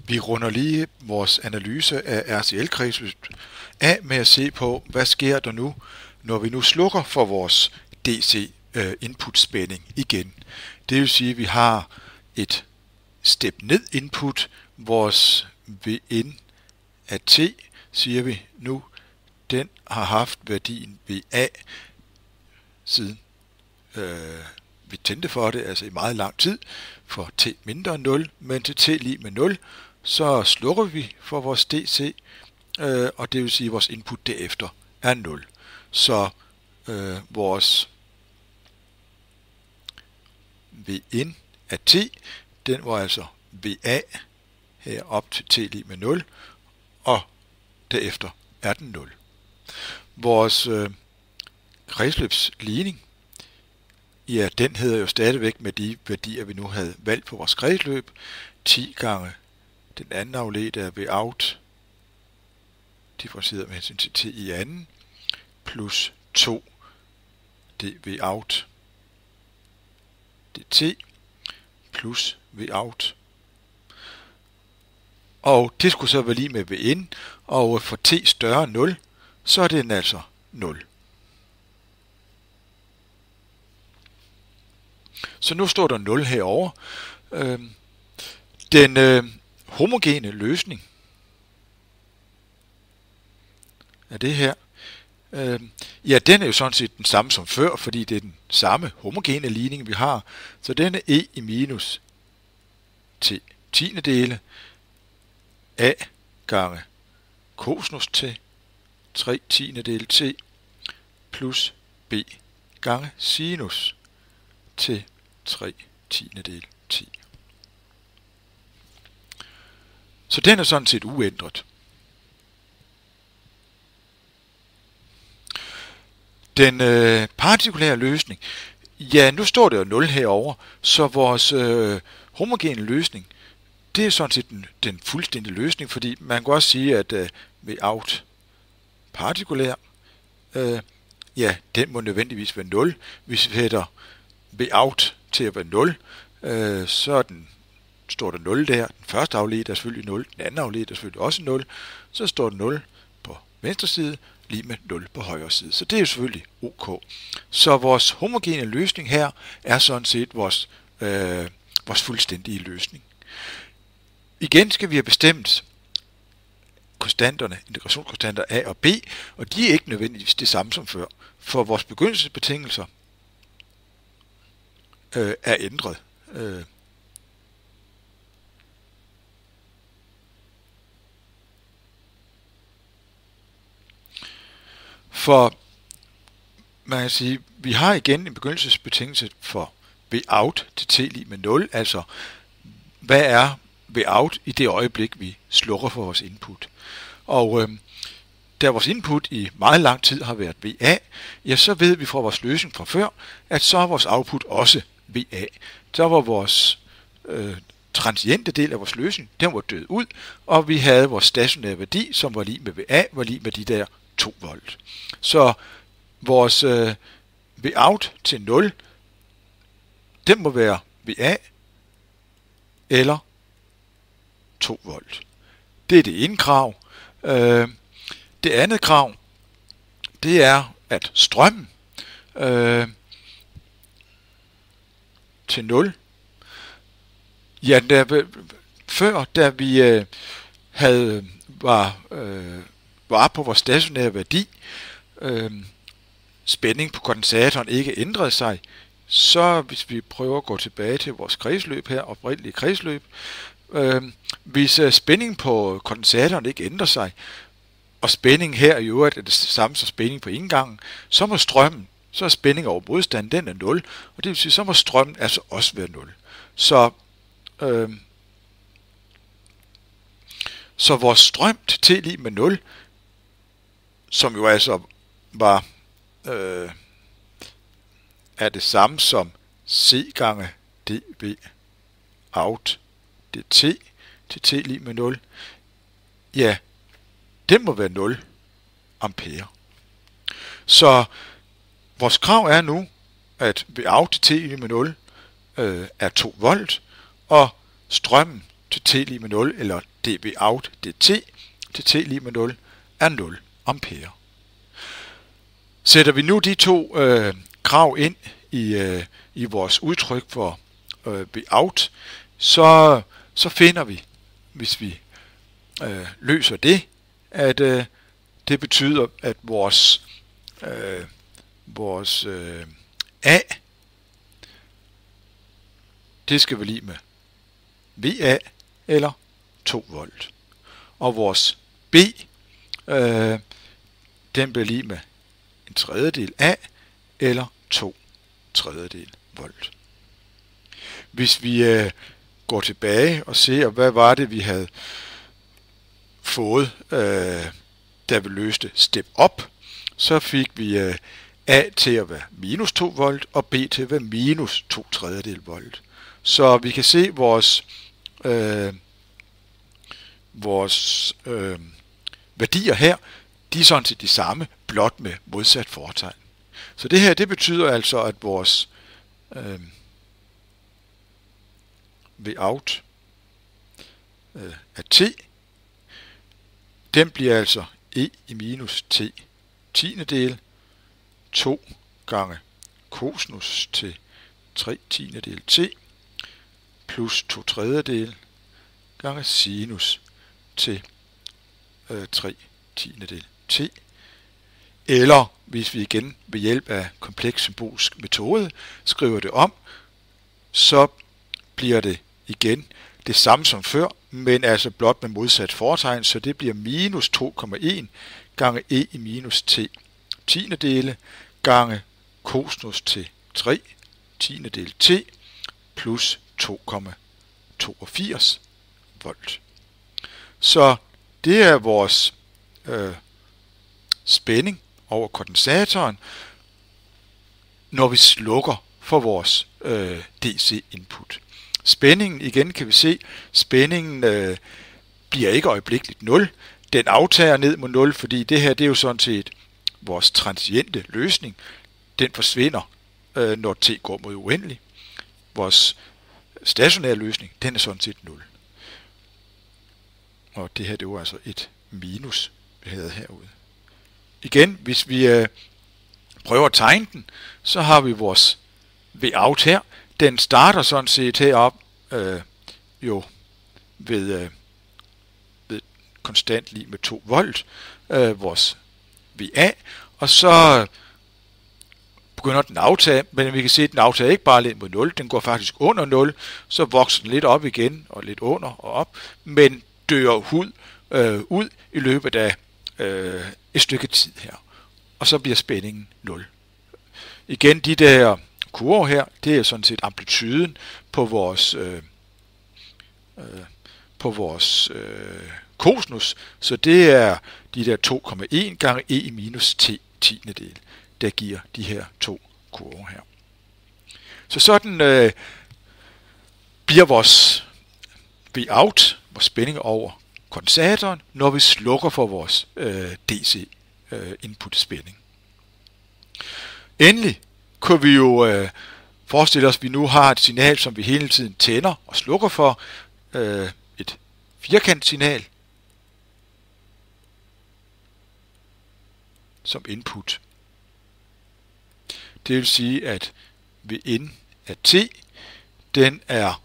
Vi runder lige vores analyse af RCL-kredsløb af med at se på, hvad sker der nu, når vi nu slukker for vores DC input spænding igen. Det vil sige, at vi har et step ned input, vores Vn af T, siger vi nu, den har haft værdien VA siden vi tændte for det, altså i meget lang tid, for T mindre end 0, men til T lige med 0, så slukker vi for vores DC, og det vil sige, at vores input derefter er 0. Så vores Vn af T, den var altså VA her op til T lige med 0, og derefter er den 0. Vores kredsløbsligning, ja, den hedder jo stadigvæk med de værdier, vi nu havde valgt på vores kredsløb. 10 gange den anden afledte af Vout, differentieret med hensyn til T i anden, plus 2 dVout dt, plus Vout. Og det skulle så være lige med Vn, og for T større end 0, så er den altså 0. Så nu står der 0 herover. Den homogene løsning af det her, ja, den er jo sådan set den samme som før, fordi det er den samme homogene ligning, vi har. Så den er E i minus T tiendedele A gange cosinus T 3 tiendedele T plus B gange sinus T 3 tiendedele T. Så den er sådan set uændret. Den partikulære løsning, ja, nu står der jo 0 herover, så vores homogene løsning, det er sådan set den fuldstændige løsning, fordi man kan også sige, at Vout partikulær, ja, den må nødvendigvis være 0. Hvis vi sætter Vout til at være 0, så står der 0 der. Den første afledt er selvfølgelig 0, den anden afledt er selvfølgelig også 0. Så står der 0 på venstre side, lige med 0 på højre side. Så det er jo selvfølgelig OK. Så vores homogene løsning her er sådan set vores fuldstændige løsning. Igen skal vi have bestemt konstanterne, integrationskonstanter A og B, og de er ikke nødvendigvis det samme som før. For vores begyndelsesbetingelser er ændret. For man kan sige, vi har igen en begyndelsesbetingelse for Vout til T lige med 0, altså hvad er Vout i det øjeblik, vi slukker for vores input. Og da vores input i meget lang tid har været VA, ja, så ved vi fra vores løsning fra før, at så er vores output også VA. Så var vores transiente del af vores løsning, den var død ud, og vi havde vores stationære værdi, som var lige med VA, var lige med de der 2 volt. Så vores Vout til 0, den må være VA eller 2 volt. Det er det ene krav. Det andet krav, det er, at strømmen til 0, ja, før da vi var på vores stationære værdi, spænding på kondensatoren ikke ændrede sig, så hvis vi prøver at gå tilbage til vores kredsløb her, oprindelige kredsløb, hvis spænding på kondensatoren ikke ændrer sig, og spænding her i øvrigt er det samme som spænding på indgangen, så må strømmen, så er spænding over modstand, den er 0, og det vil sige, så må strømmen altså også være 0. Så vores strøm til T lige med 0, som jo altså var er det samme som C gange dV out dt til T lige med 0, ja, den må være 0 ampere. Så vores krav er nu, at Vout til T lige med 0 er 2 volt, og strømmen til t lige med 0, eller dB out dt til t lige med 0, er 0 ampere. Sætter vi nu de to krav ind i vores udtryk for Vout, så finder vi, hvis vi løser det, at det betyder, at vores A, det skal være lige med VA eller 2 volt. Og vores B, den bliver lige med 1/3 A eller 2/3 volt. Hvis vi går tilbage og ser, hvad var det, vi havde fået, da vi løste step up, så fik vi A til at være minus 2 volt, og B til at være minus 2/3 volt. Så vi kan se vores værdier her, de er sådan set de samme, blot med modsat fortegn. Så det her, det betyder altså, at vores Vout af t, den bliver altså e i minus t tiendedel 2 gange cosinus til 3/10 t plus 2/3 gange sinus til 3/10 t. Eller hvis vi igen ved hjælp af kompleks symbolsk metode skriver det om, så bliver det igen det samme som før, men altså blot med modsat fortegn, så det bliver minus 2,1 gange e i minus t tiendedele gange cosinus til 3/10 t plus 2,82 volt. Så det er vores spænding over kondensatoren, når vi slukker for vores DC input. Spændingen, igen kan vi se, spændingen bliver ikke øjeblikkeligt 0. Den aftager ned mod 0, fordi det her, det er jo sådan set vores transiente løsning. Den forsvinder, når t går mod uendelig. Vores stationære løsning, den er sådan set 0. Og det her, det var altså et minus, vi havde herude. Igen, hvis vi prøver at tegne den, så har vi vores Vout her. Den starter sådan set heroppe jo ved konstant lige med 2 volt, vores VA, og så begynder den at aftage, men vi kan se, at den aftager ikke bare lidt mod 0, den går faktisk under 0, så vokser den lidt op igen, og lidt under og op, men dør ud i løbet af et stykke tid her, og så bliver spændingen 0. Igen, de der kurver her, det er sådan set amplituden på vores cosinus, så det er de der 2,1 gange e i minus t tiendedel, der giver de her to kurver her. Så sådan bliver vores Vout, vores spænding over kondensatoren, når vi slukker for vores DC input spænding. Endelig kunne vi jo forestille os, at vi nu har et signal, som vi hele tiden tænder og slukker for, et firkantsignal som input. Det vil sige, at ved in af t, den er,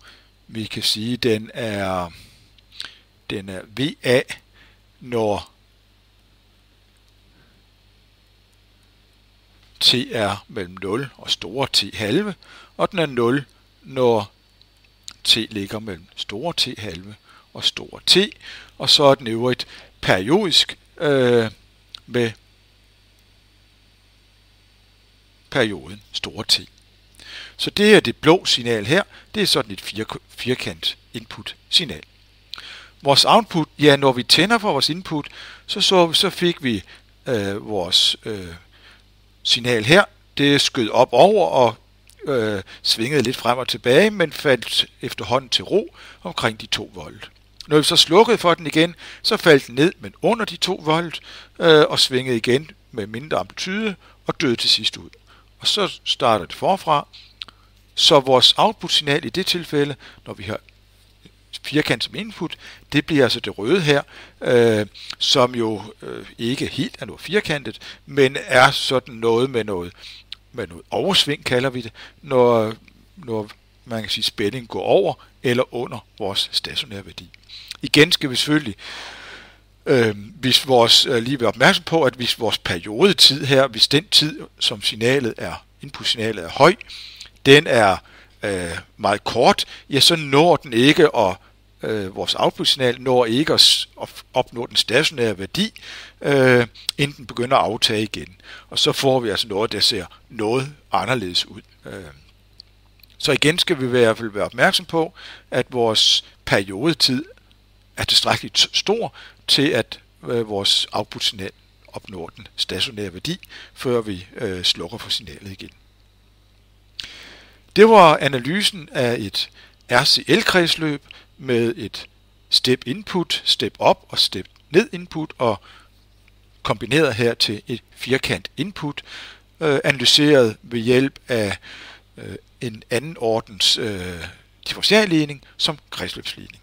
vi kan sige, den er VA, når t er mellem 0 og store t halve, og den er 0, når t ligger mellem store t halve og store t, og så er den øvrigt periodisk med perioden store t. Så det er det blå signal her, det er sådan et firkant input signal. Vores output, ja, når vi tænder for vores input, så fik vi vores signal her. Det skød op over og svingede lidt frem og tilbage, men faldt efterhånden til ro omkring de 2 volt. Når vi så slukkede for den igen, så faldt den ned, men under de 2 volt, og svingede igen med mindre amplitude og døde til sidst ud. Og så starter det forfra. Så vores output-signal i det tilfælde, når vi har firkant som input, det bliver altså det røde her, som jo ikke helt er noget firkantet, men er sådan noget med noget oversving, kalder vi det, når man kan sige, spænding går over eller under vores stationære værdi. Igen skal vi selvfølgelig lige være opmærksom på, at hvis vores periodetid her, hvis den tid, som input-signalet er høj, den er meget kort, ja, så når den ikke, og vores output-signal når ikke at opnå den stationære værdi, inden den begynder at aftage igen. Og så får vi altså noget, der ser noget anderledes ud. Så igen skal vi i hvert fald være opmærksom på, at vores periodetid er tilstrækkeligt stor til, at vores output-signal opnår den stationære værdi, før vi slukker for signalet igen. Det var analysen af et RCL-kredsløb med et step input, step op og step ned input, og kombineret her til et firkant input, analyseret ved hjælp af en anden ordens differentialligning som kredsløbsligning.